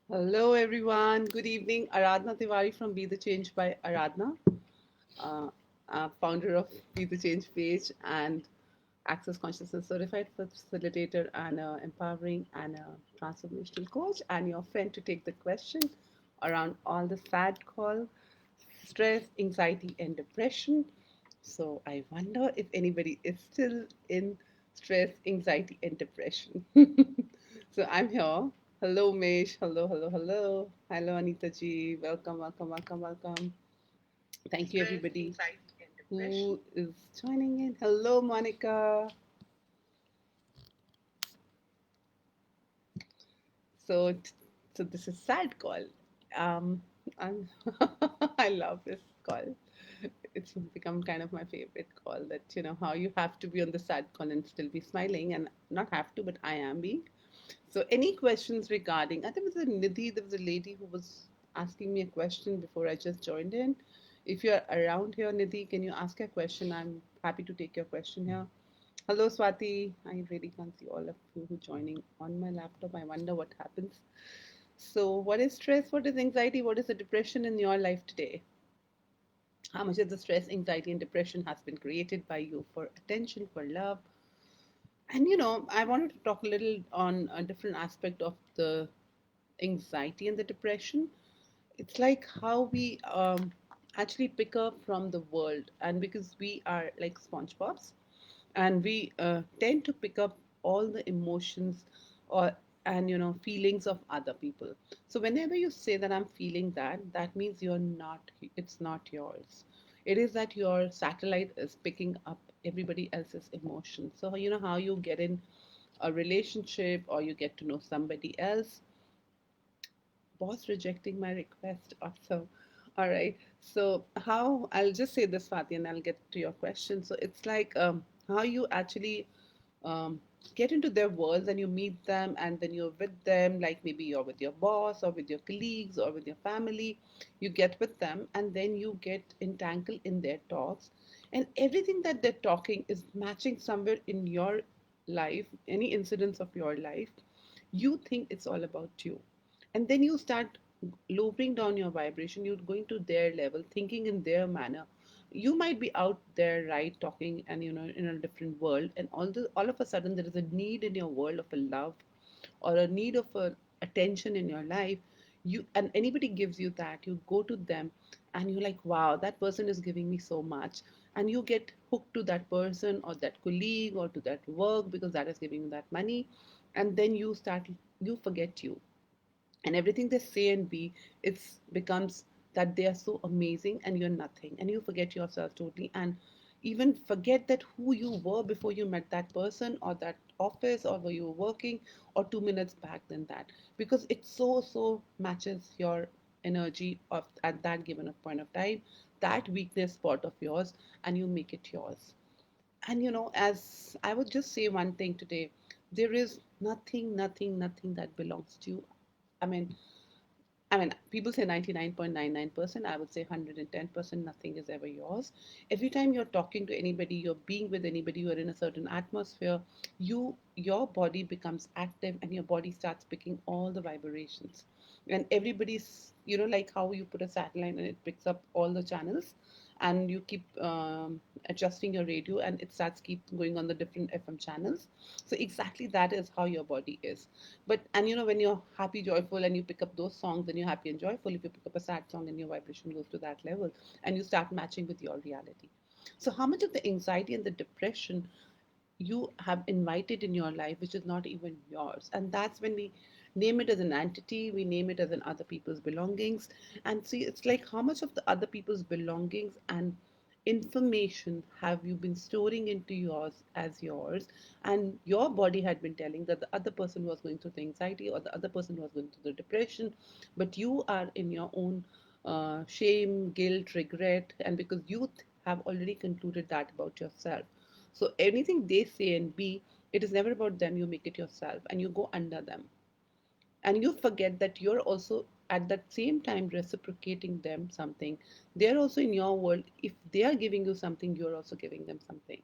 Hello, everyone. Good evening. Aradhna Tiwari from Be the Change by Aradhna, uh, founder of Be the Change page and Access Consciousness Certified Facilitator and empowering and transformational coach, and your friend to take the question around all the sad call, stress, anxiety, and depression. So I wonder if anybody is still in stress, anxiety, and depression. So I'm here. Hello, Mesh. Hello, hello, hello. Hello, Anita ji. Welcome, welcome, welcome, welcome. Thank you, everybody who is joining in. Hello, Monica. So, so this is sad call. Um, I'm I love this call. It's become kind of my favorite call. That how you have to be on the sad call and still be smiling, and not have to, but I am being. So, any questions regarding? I think it was a Nidhi. There was a lady who was asking me a question before I just joined in. If you're around here, Nidhi, can you ask a question? I'm happy to take your question here. Hello, Swati. I really can't see all of you who joining on my laptop. I wonder what happens. So, what is stress? What is anxiety? What is the depression in your life today? How much of the stress, anxiety, and depression has been created by you for attention, for love? And I wanted to talk a little on a different aspect of the anxiety and the depression. It's like how we actually pick up from the world, and because we are like SpongeBob's, and we tend to pick up all the emotions or and feelings of other people. So whenever you say that I'm feeling that, that means you're not, it's not yours. It is that your satellite is picking up everybody else's emotions. So how you get in a relationship or you get to know somebody else. Boss rejecting my request. Awesome. All right. So how I'll just say this, Fatih, and I'll get to your question. So it's like how you actually um, get into their worlds and you meet them and then you're with them, like maybe you're with your boss or with your colleagues or with your family. You get with them and then you get entangled in their talks, and everything that they're talking is matching somewhere in your life, any incidents of your life. You think it's all about you, and then you start lowering down your vibration. You're going to their level, thinking in their manner. You might be out there, right, talking and in a different world, and all of a sudden there is a need in your world of a love or a need of a attention in your life. You and anybody gives you that, you go to them and you're like, wow, that person is giving me so much, and you get hooked to that person or that colleague or to that work because that is giving you that money. And then you forget you, and everything they say and be, it becomes that they are so amazing and you're nothing, and you forget yourself totally, and even forget that who you were before you met that person or that office or where you were working, or 2 minutes back than that, because it so matches your energy of at that given point of time, that weakness spot of yours, and you make it yours. And as I would just say one thing today, there is nothing that belongs to you. I mean, people say 99.99%. I would say 110%, nothing is ever yours. Every time you're talking to anybody, you're being with anybody, you're in a certain atmosphere, your body becomes active and your body starts picking all the vibrations. And everybody's, like how you put a satellite and it picks up all the channels, and you keep adjusting your radio and it starts keep going on the different FM channels. So exactly that is how your body is. But and when you're happy, joyful, and you pick up those songs, then you're happy and joyful. If you pick up a sad song, and your vibration goes to that level, and you start matching with your reality. So how much of the anxiety and the depression you have invited in your life, which is not even yours? And that's when we name it as an entity, we name it as an other people's belongings. And see, it's like how much of the other people's belongings and information have you been storing into yours as yours, and your body had been telling that the other person was going through the anxiety or the other person was going through the depression, but you are in your own shame, guilt, regret, and because you have already concluded that about yourself. So anything they say and be, it is never about them. You make it yourself and you go under them. And you forget that you're also at that same time reciprocating them something. They're also in your world. If they are giving you something, you're also giving them something.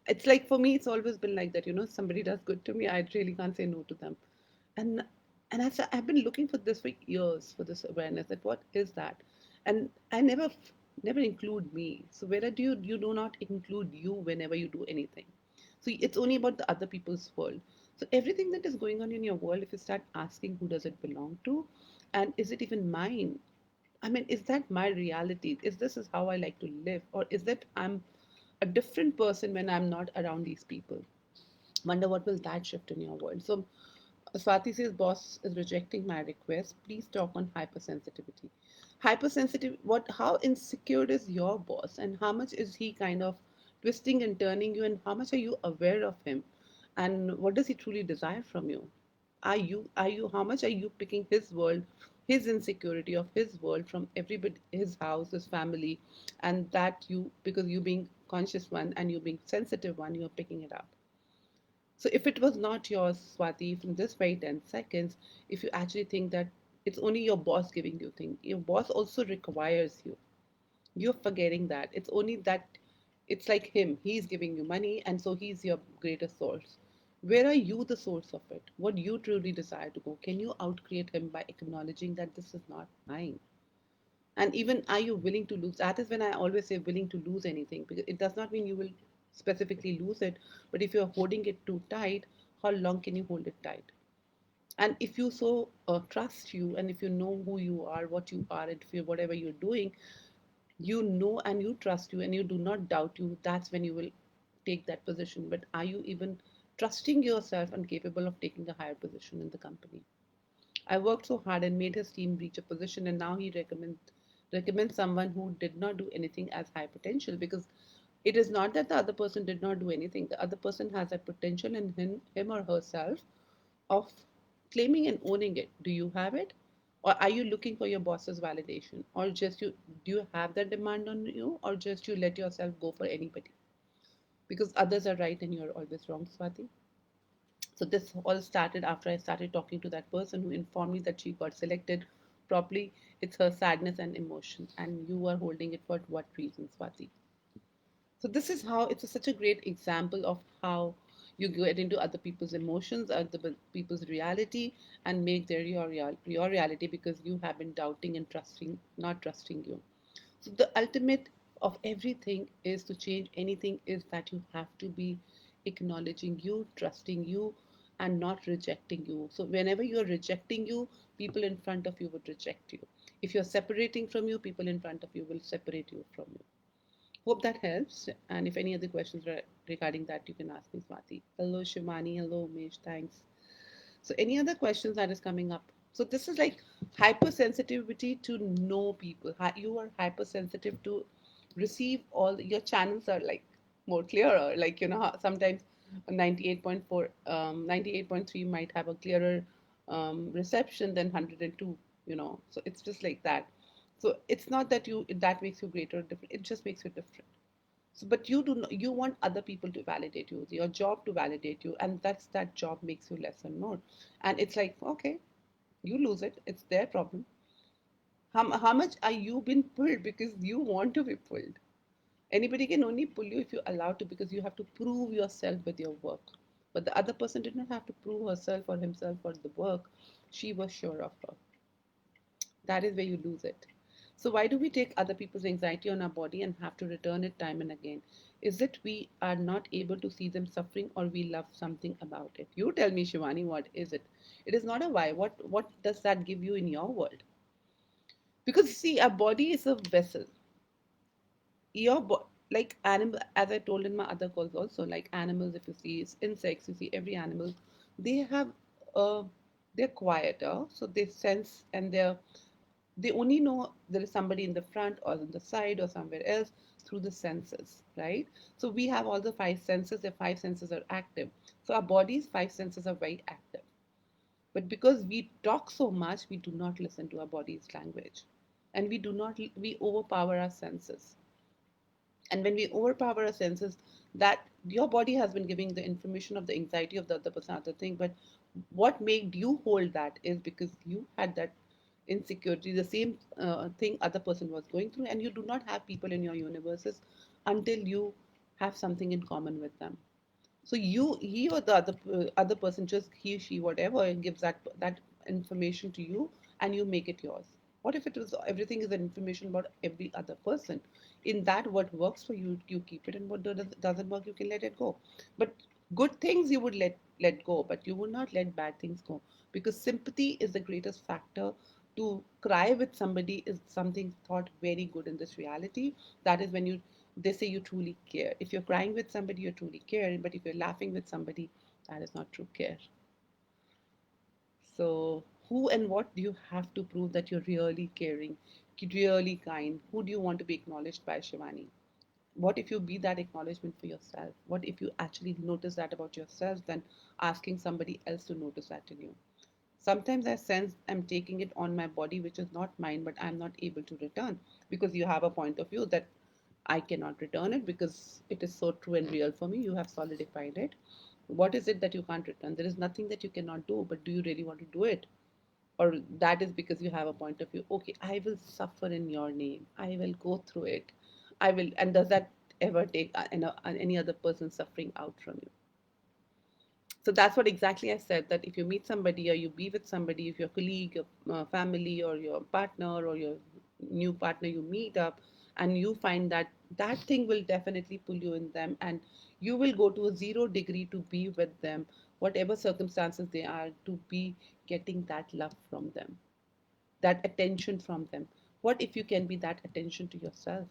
It's like for me, it's always been like that. Somebody does good to me, I really can't say no to them. And And I've been looking for this for years, for this awareness that what is that, and I never include me. So where do you do not include you whenever you do anything. So it's only about the other people's world. So everything that is going on in your world, if you start asking who does it belong to, and is it even mine? I mean, is that my reality? Is this is how I like to live, or is that I'm a different person when I'm not around these people? Wonder what will that shift in your world. So Swati says, boss is rejecting my request. Please talk on hypersensitivity. Hypersensitive, what, how insecure is your boss, and how much is he kind of twisting and turning you, and how much are you aware of him, and what does he truly desire from you? How much are you picking his world, his insecurity of his world from everybody, his house, his family, and that you, because you being conscious one and you being sensitive one, you're picking it up. So if it was not yours, Swati, from this very 10 seconds, if you actually think that it's only your boss giving you things, your boss also requires you. You're forgetting that. It's only that it's like him. He's giving you money, and so he's your greatest source. Where are you the source of it? What you truly desire to go? Can you outcreate him by acknowledging that this is not mine? And even are you willing to lose? That is when I always say willing to lose anything, because it does not mean you will specifically lose it, but if you're holding it too tight, how long can you hold it tight? And if you so trust you, and if you know who you are, what you are, and if you whatever you're doing, you know, and you trust you, and you do not doubt you, that's when you will take that position. But are you even trusting yourself and capable of taking a higher position in the company? I worked so hard and made his team reach a position, and now he recommends someone who did not do anything as high potential, because it is not that the other person did not do anything. The other person has that potential in him or herself of claiming and owning it. Do you have it? Or are you looking for your boss's validation? Or just you do you have that demand on you, or just you let yourself go for anybody? Because others are right and you're always wrong, Swati. So this all started after I started talking to that person who informed me that she got selected properly. It's her sadness and emotion, and you are holding it for what reason, Swati? So this is how it's such a great example of how you get into other people's emotions, other people's reality, and make their your reality, because you have been doubting and trusting, not trusting you. So the ultimate of everything is to change anything is that you have to be acknowledging you, trusting you, and not rejecting you. So whenever you're rejecting you, people in front of you would reject you. If you're separating from you, people in front of you will separate you from you. Hope that helps. And if any other questions regarding that, you can ask me, Swati. Hello, Shivani. Hello, Umesh. Thanks. So, any other questions that is coming up? So, this is like hypersensitivity to know people. You are hypersensitive to receive all your channels are like more clearer. Like, sometimes 98.4, 98.3 might have a clearer reception than 102, So, it's just like that. So, it's not that that makes you greater or different, it just makes you different. So, but you do not, you want other people to validate you, your job to validate you, and that job makes you less and more. And it's like, okay, you lose it, it's their problem. How much are you being pulled because you want to be pulled? Anybody can only pull you if you allow to, because you have to prove yourself with your work. But the other person did not have to prove herself or himself for the work. She was sure of her. That is where you lose it. So, why do we take other people's anxiety on our body and have to return it time and again? Is it we are not able to see them suffering, or we love something about it? You tell me, Shivani, what is it? It is not a why. What does that give you in your world? Because see, our body is a vessel. Like animal, as I told in my other calls also, like animals, if you see insects, you see every animal, they have uh, they're quieter, so they sense, and they only know there is somebody in the front or on the side or somewhere else through the senses, right? So we have all the five senses. The five senses are active. So our body's five senses are very active. But because we talk so much, we do not listen to our body's language. And we overpower our senses. And when we overpower our senses, that your body has been giving the information of the anxiety of the other person, other thing. But what made you hold that is because you had that insecurity, the same thing other person was going through, and you do not have people in your universes until you have something in common with them. So he or the other person, just he, she, whatever, gives that information to you and you make it yours? What if it was everything is an information about every other person? In that, what works for you, you keep it, and what doesn't work, you can let it go. But good things you would let go, but you would not let bad things go, because sympathy is the greatest factor. To cry with somebody is something thought very good in this reality. That is when you they say you truly care. If you're crying with somebody, you truly care. But if you're laughing with somebody, that is not true care. So, who and what do you have to prove that you're really caring, really kind? Who do you want to be acknowledged by, Shivani? What if you be that acknowledgement for yourself? What if you actually notice that about yourself, then asking somebody else to notice that in you? Sometimes I sense I'm taking it on my body, which is not mine, but I'm not able to return, because you have a point of view that I cannot return it because it is so true and real for me. You have solidified it. What is it that you can't return? There is nothing that you cannot do, but do you really want to do it? Or that is because you have a point of view. Okay, I will suffer in your name. I will go through it. I will. And does that ever take any other person suffering out from you? So that's what exactly I said, that if you meet somebody or you be with somebody, if your colleague, your family, or your partner, or your new partner, you meet up and you find that that thing will definitely pull you in them, and you will go to a 0 degree to be with them, whatever circumstances they are, to be getting that love from them, that attention from them. What if you can be that attention to yourself?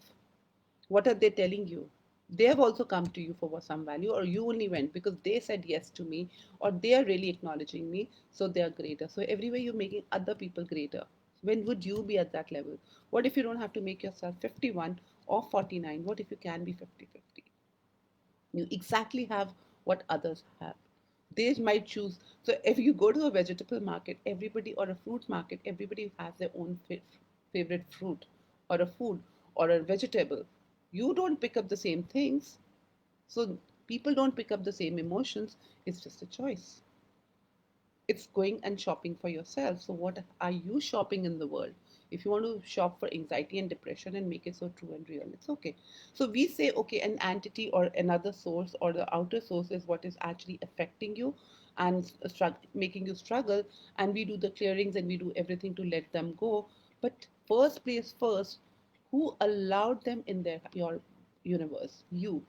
What are they telling you? They have also come to you for some value, or you only went because they said yes to me, or they are really acknowledging me, so they are greater. So everywhere you're making other people greater. When would you be at that level? What if you don't have to make yourself 51 or 49? What if you can be 50-50? You exactly have what others have. They might choose. So if you go to a vegetable market, everybody, or a fruit market, everybody has their own favorite fruit or a food or a vegetable. You don't pick up the same things. So people don't pick up the same emotions. It's just a choice. It's going and shopping for yourself. So what are you shopping in the world? If you want to shop for anxiety and depression and make it so true and real, it's okay. So we say, okay, an entity or another source or the outer source is what is actually affecting you and making you struggle, and we do the clearings and we do everything to let them go. But first place first, who allowed them in your universe? You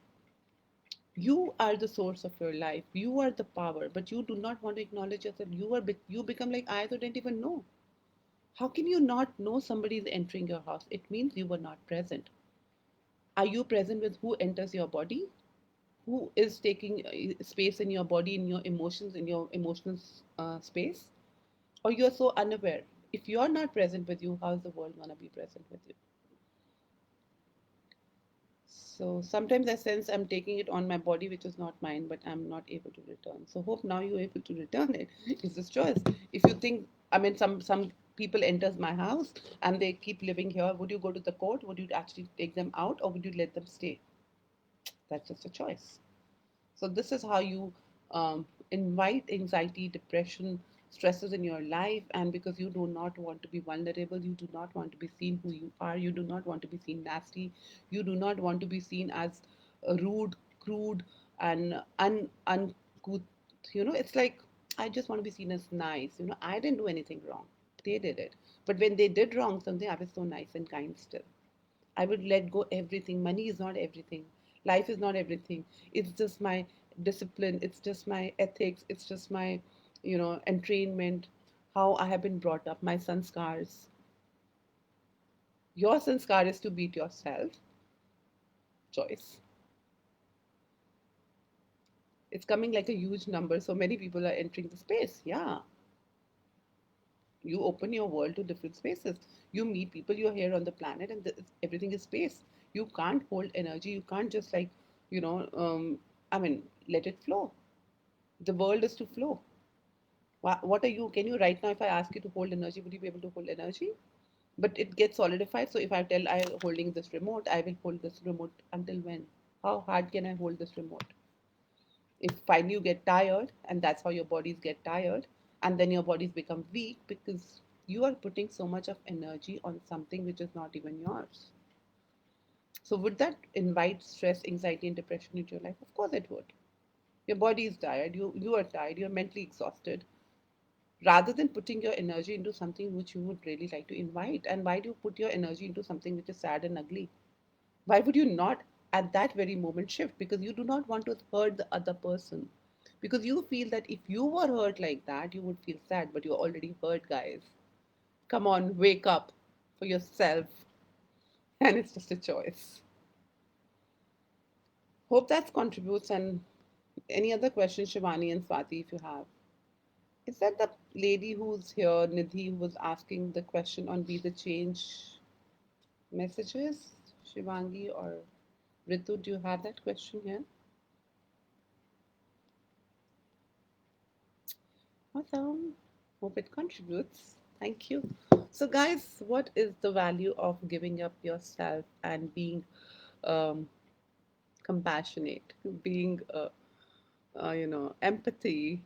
are the source of your life. You are the power, but you do not want to acknowledge yourself. You become like, I didn't even know. How can you not know somebody is entering your house? It means you were not present. Are you present with who enters your body? Who is taking space in your body, in your emotions, in your emotional space? Or you're so unaware? If you're not present with you, how is the world gonna be present with you? So sometimes I sense I'm taking it on my body, which is not mine, but I'm not able to return. So hope now you're able to return it. It's this choice. If you think, I mean, some people enters my house and they keep living here, would you go to the court? Would you actually take them out, or would you let them stay? That's just a choice. So this is how you invite anxiety, depression, stresses in your life. And because you do not want to be vulnerable, you do not want to be seen who you are, you do not want to be seen nasty, you do not want to be seen as rude, crude, and uncouth. It's like, I just want to be seen as nice. I didn't do anything wrong. They did it. But when they did wrong something, I was so nice and kind still. I would let go everything. Money is not everything. Life is not everything. It's just my discipline. It's just my ethics. It's just my, entrainment, how I have been brought up, my sanskars. Your sanskar is to beat yourself. Choice. It's coming like a huge number. So many people are entering the space. Yeah. You open your world to different spaces. You meet people. You're here on the planet, and everything is space. You can't hold energy. You can't just like, you know, um, let it flow. The world is to flow. What are you? Can you right now, if I ask you to hold energy, would you be able to hold energy? But it gets solidified. So if I tell I am holding this remote, I will hold this remote until when? How hard can I hold this remote? If finally you get tired, and that's how your bodies get tired, and then your bodies become weak because you are putting so much of energy on something which is not even yours. So would that invite stress, anxiety, and depression into your life? Of course it would. Your body is tired. You are tired. You're mentally exhausted. rather than putting your energy into something which you would really like to invite. And why do you put your energy into something which is sad and ugly? Why would you not at that very moment shift? Because you do not want to hurt the other person. Because you feel that if you were hurt like that, you would feel sad, but you're already hurt, guys. Come on, wake up for yourself. And it's just a choice. Hope that contributes. And any other questions, Shivani and Swati, if you have? Is that the lady who's here, Nidhi, who was asking the question on Be the Change messages? Shivangi or Ritu, do you have that question here? Awesome. Hope it contributes. Thank you. So, guys, what is the value of giving up yourself and being um, compassionate, being, empathy,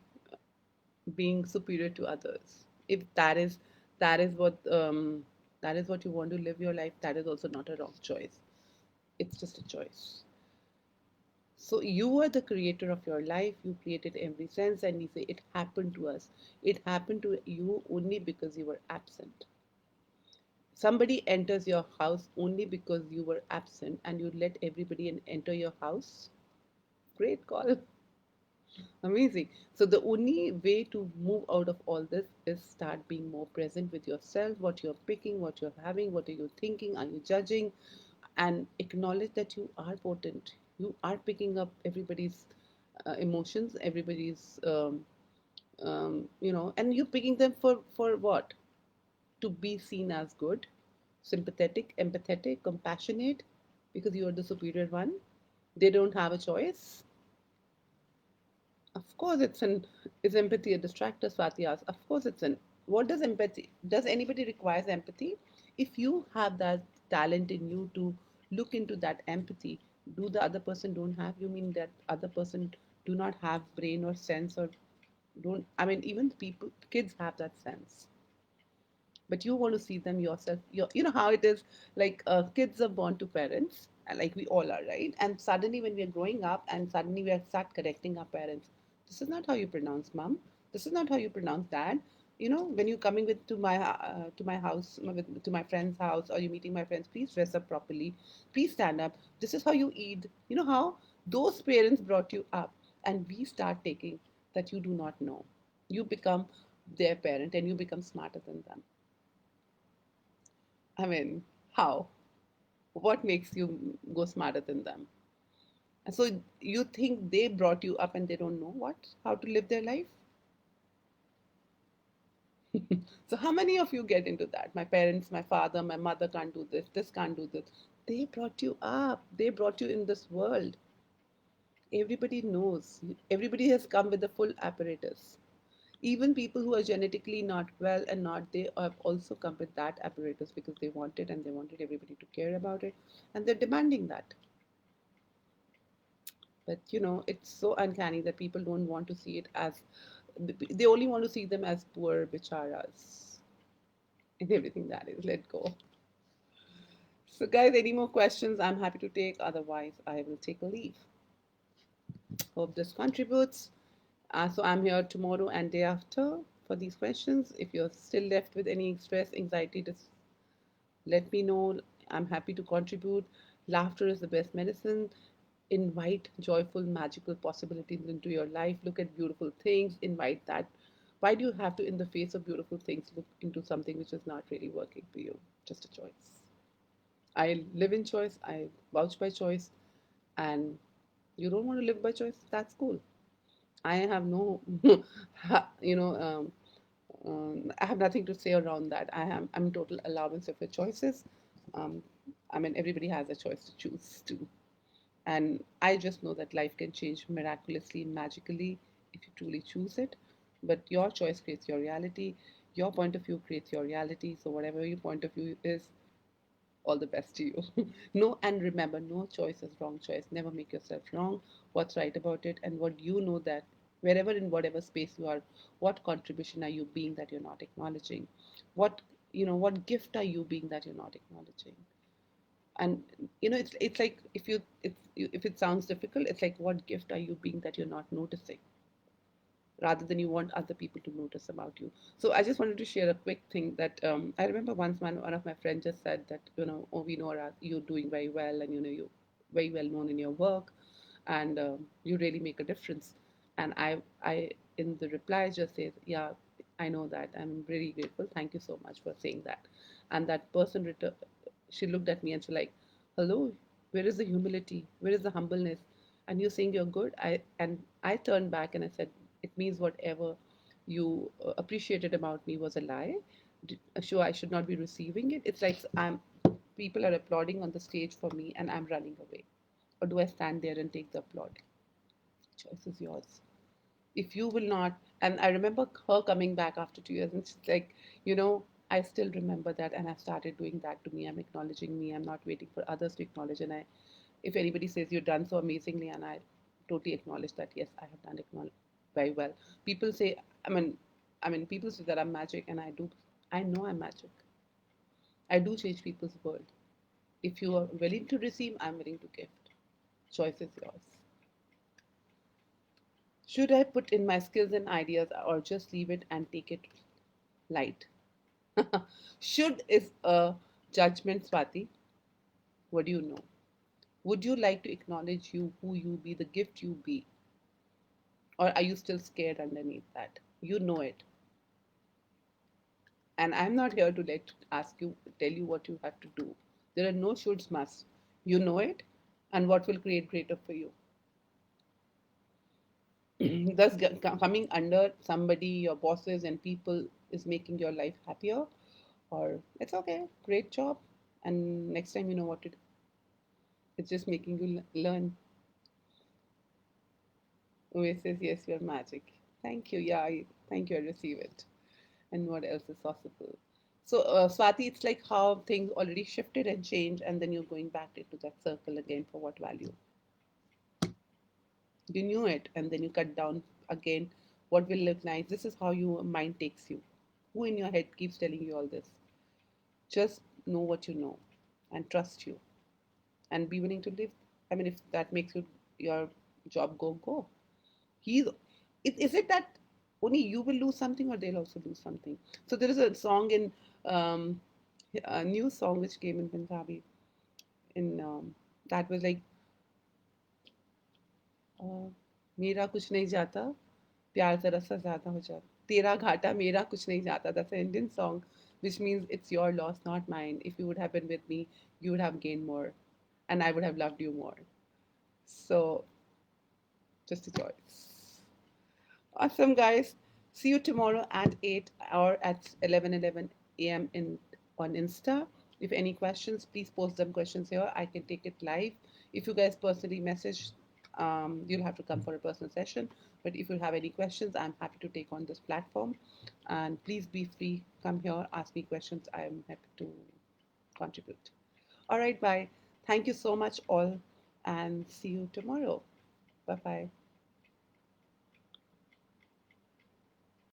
being superior to others? If that is what you want to live your life, that is also not a wrong choice. It's just a choice. So you are the creator of your life. You created every sense, and we say it happened to us. It happened to you only because you were absent. Somebody enters your house only because you were absent, and you let everybody enter your house. Great call. Amazing. So the only way to move out of all this is start being more present with yourself, what you're picking, what you're having, what are you thinking, are you judging, and acknowledge that you are potent. You are picking up everybody's emotions, everybody's, and you're picking them for what? To be seen as good, sympathetic, empathetic, compassionate, because you are the superior one. They don't have a choice. Of course, is empathy a distractor? Swati asks. Of course, it's an. What does empathy? Does anybody requires empathy? If you have that talent in you to look into that empathy, do the other person don't have? You mean that other person do not have brain or sense or don't? I mean, even people, kids have that sense, but you want to see them yourself. You know how it is, like kids are born to parents, like we all are, right? And suddenly when we are growing up and suddenly we are start correcting our parents, this is not how you pronounce mom, this is not how you pronounce dad. When you're coming with to my house, to my friend's house, or you're meeting my friends, please dress up properly, please stand up, this is how you eat. You know how those parents brought you up, and we start taking that you do not know. You become their parent and you become smarter than them. I mean, how? What makes you go smarter than them? And so you think they brought you up and they don't know what? How to live their life? So how many of you get into that? My parents, my father, my mother can't do this can't do this. They brought you up. They brought you in this world. Everybody knows. Everybody has come with the full apparatus. Even people who are genetically not well and not, they have also come with that apparatus because they want it and they wanted everybody to care about it, and they're demanding that. But it's so uncanny that people don't want to see it as, they only want to see them as poor bicharas and everything that is. Let go. So, guys, any more questions? I'm happy to take. Otherwise, I will take a leave. Hope this contributes. So, I'm here tomorrow and day after for these questions. If you're still left with any stress, anxiety, just let me know. I'm happy to contribute. Laughter is the best medicine. Invite joyful, magical possibilities into your life. Look at beautiful things. Invite that. Why do you have to, in the face of beautiful things, look into something which is not really working for you? Just a choice. I live in choice. I vouch by choice. And you don't want to live by choice? That's cool. I have no, you know, I have nothing to say around that. I'm total allowance of your choices. Um, I mean, everybody has a choice to choose too. And I just know that life can change miraculously, magically, if you truly choose it. But your choice creates your reality. Your point of view creates your reality. So whatever your point of view is, all the best to you. No, and remember, no choice is wrong choice. Never make yourself wrong. What's right about it, and what you know that wherever in whatever space you are, what contribution are you being that you're not acknowledging? What gift are you being that you're not acknowledging? And it's like if it sounds difficult, it's like what gift are you being that you're not noticing, rather than you want other people to notice about you. So I just wanted to share a quick thing that I remember once one of my friends just said that, oh, we know you're doing very well, and you're very well known in your work, and you really make a difference. And I in the reply just says, yeah, I know that. I'm really grateful. Thank you so much for saying that. And that person she looked at me and she like, hello, where is the humility? Where is the humbleness? And you're saying you're good. I turned back and I said, it means whatever you appreciated about me was a lie. Sure, I should not be receiving it. It's like people are applauding on the stage for me and I'm running away. Or do I stand there and take the applaud? Choice is yours. If you will not, and I remember her coming back after 2 years and she's like, I still remember that, and I've started doing that to me. I'm acknowledging me. I'm not waiting for others to acknowledge. And if anybody says you've done so amazingly, and I totally acknowledge that, yes, I have done it very well. People say, people say that I'm magic, and I know I'm magic. I do change people's world. If you are willing to receive, I'm willing to gift. Choice is yours. Should I put in my skills and ideas or just leave it and take it light? Should is a judgment, Swati. What do you know? Would you like to acknowledge you, who you be, the gift you be? Or are you still scared underneath that? You know it. And I'm not here to tell you what you have to do. There are no shoulds, musts. You know it, and what will create greater for you. Thus, coming under somebody, your bosses and people, is making your life happier, or it's okay, great job, and next time you know what to do. It's just making you learn. Uwe says, yes, you're magic. Thank you. Yeah, thank you. I receive it. And what else is possible? So, Swati, it's like how things already shifted and changed, and then you're going back into that circle again for what value? You knew it, and then you cut down again. What will look nice? This is how your mind takes you. Who in your head keeps telling you all this? Just know what you know and trust you and be willing to live. I mean, if that makes your job go. He's is it that only you will lose something or they'll also lose something? So there is a song in um, a new song which came in Punjabi in that was like uh, मेरा कुछ नहीं जाता प्यार जरा सा ज्यादा हो जाता तेरा घाटा मेरा कुछ नहीं जाता. That's an Indian song which means it's your loss, not mine. If you would have been with me, you would have gained more, and I would have loved you more. So just a choice. Awesome, guys. See you tomorrow at 8 or at 11:11 a.m. on Insta. If any questions, please post them questions here. I can take it live. If you guys personally message, you'll have to come for a personal session. But if you have any questions, I'm happy to take on this platform. And please be free. Come here, ask me questions. I'm happy to contribute. All right, bye. Thank you so much, all, and see you tomorrow. Bye bye.